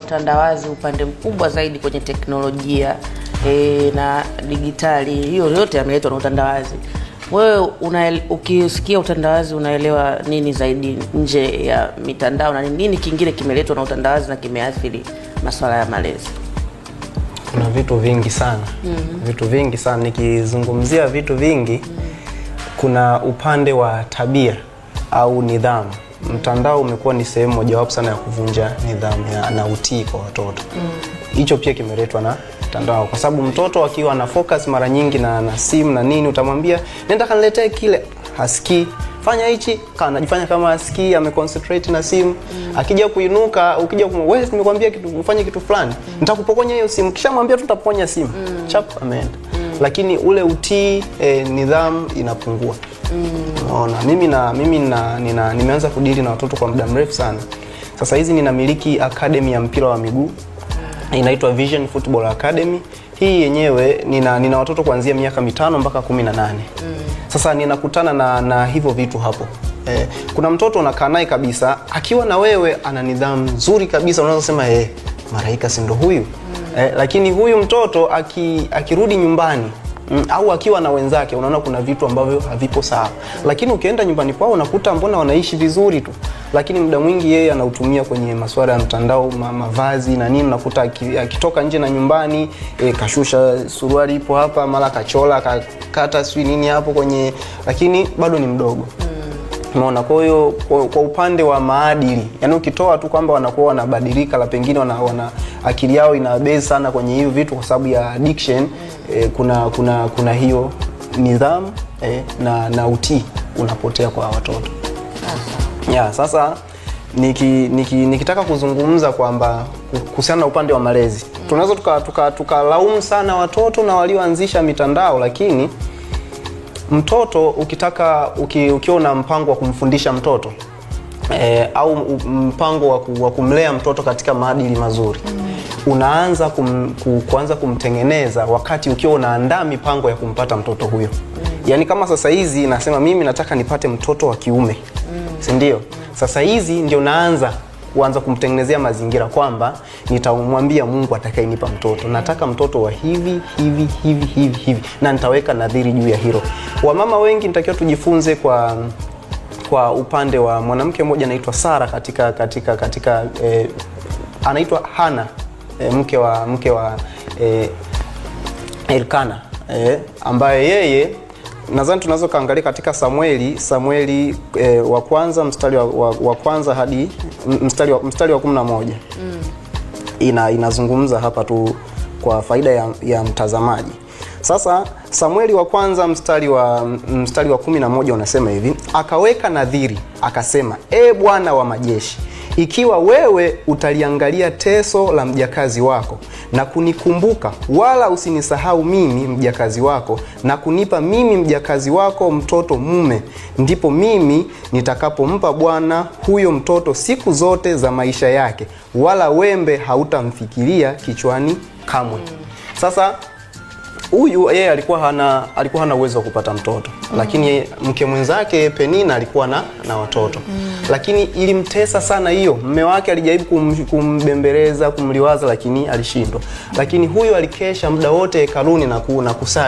utandawazi upande mkubwa zaidi kwenye teknolojia na digitali. Hiyo yote yameletwa na utandawazi. Wewe ukisikia utandawazi unaelewa nini zaidi nje ya mitandao, na nini kingine kimeletwa na utandawazi na kimeathiri masuala ya malezi? Kuna vitu vingi sana. Vitu vingi sana. Nikizungumzia vitu vingi, kuna upande wa tabia au nidhamu. Mtandao umekuwa ni sehemu mojawapo sana ya kuvunja nidhamu na utii kwa watoto. Hicho pia kimeletwa na mtandao, kwa sababu mtoto akiwa na focus mara nyingi na simu na nini, utamwambia nenda kaniletee kile, hasikii. Fanya hichi, anajifanya kama hasikii, ameconcentrate na simu. Akija kuinuka, ukija wewe nimekwambia kitu, ufanye kitu fulani, nitakupokonya hiyo simu. Kisha mwambia tutapokonya simu. Chap, ameenda. Lakini ule utii, nidhamu inapungua. Unaona, mimi nimeanza kudili na watoto kwa muda mrefu sana. Sasa hizi ninamiliki academy ya mpira wa miguu. Inaitwa Vision Football Academy. Hii yenyewe nina watoto kuanzia miaka 5 mpaka 18. Sasa ninakutana na hivyo vitu hapo. Kuna mtoto unakaa naye kabisa, akiwa na wewe ana nidhamu nzuri kabisa, unaweza sema malaika si ndo huyu. Lakini huyu mtoto akirudi nyumbani au akiwa na wenzake, unaona kuna vitu ambavyo havipo sawa. Lakini ukienda nyumbani kwao unakuta mbona wanaishi vizuri tu. Lakini muda mwingi yeye anautumia kwenye masuala ya mtandao, mavazi na nini. Unakuta akitoka nje na nyumbani, kashusha suruali ipo hapa, mara kachola, kakata sui nini hapo kwenye, lakini bado ni mdogo. Unaona, kwa hiyo kwa upande wa maadili, yani ukitoa tu kwamba wanakuwa wanabadilika, la pengine wana akili yao ina base sana kwenye hiyo vitu kwa sababu ya addiction, kuna hiyo nidhamu na utii unapotea kwa watoto. Sasa nikitaka kuzungumza kwamba kuhusiana na upande wa malezi, tunaweza tukalaumu sana watoto na walioanzisha mitandao, lakini mtoto ukiwa na mpango wa kumfundisha mtoto au mpango wa kumlea mtoto katika maadili mazuri, unaanza kuanza kumtengeneza wakati ukiwa unaandaa mipango ya kumpata mtoto huyo. Yaani kama sasa hizi nasema mimi nataka nipate mtoto wa kiume. Si ndio? Sasa hizi ndio naanza kuanza kumtengenezea mazingira kwamba nitamwambia Mungu atakayenipa mtoto, nataka mtoto wa hivi na nitaweka nadhiri juu ya hilo. Wamama wengi nitakiwa tujifunze kwa upande wa mwanamke mmoja anaitwa Sara katika anaitwa Hana, mke wa Elkana, ambaye yeye nadhani tunaweza kaangalia katika Samueli wa kwanza mstari wa kwanza hadi mstari wa 11. Inazungumza hapa tu kwa faida ya mtazamaji. Sasa Samueli wa kwanza mstari wa 11 unasema hivi: akaweka nadhiri akasema, Bwana wa majeshi, ikiwa wewe utaliangalia teso la mjakazi wako na kunikumbuka, wala usinisahau mimi mjakazi wako, na kunipa mimi mjakazi wako mtoto mume, ndipo mimi nitakapompa Bwana huyo mtoto siku zote za maisha yake, wala wembe hautamfikiria kichwani kamwe. Sasa huyu yeye alikuwa hana uwezo wa kupata mtoto, lakini mke mwenzake Penina alikuwa na watoto. Lakini ilimtesa sana hiyo. Mume wake alijaribu kumbembeleza, kumliwaza, lakini alishindwa. Lakini huyu alikesha muda wote hekaluni na kusali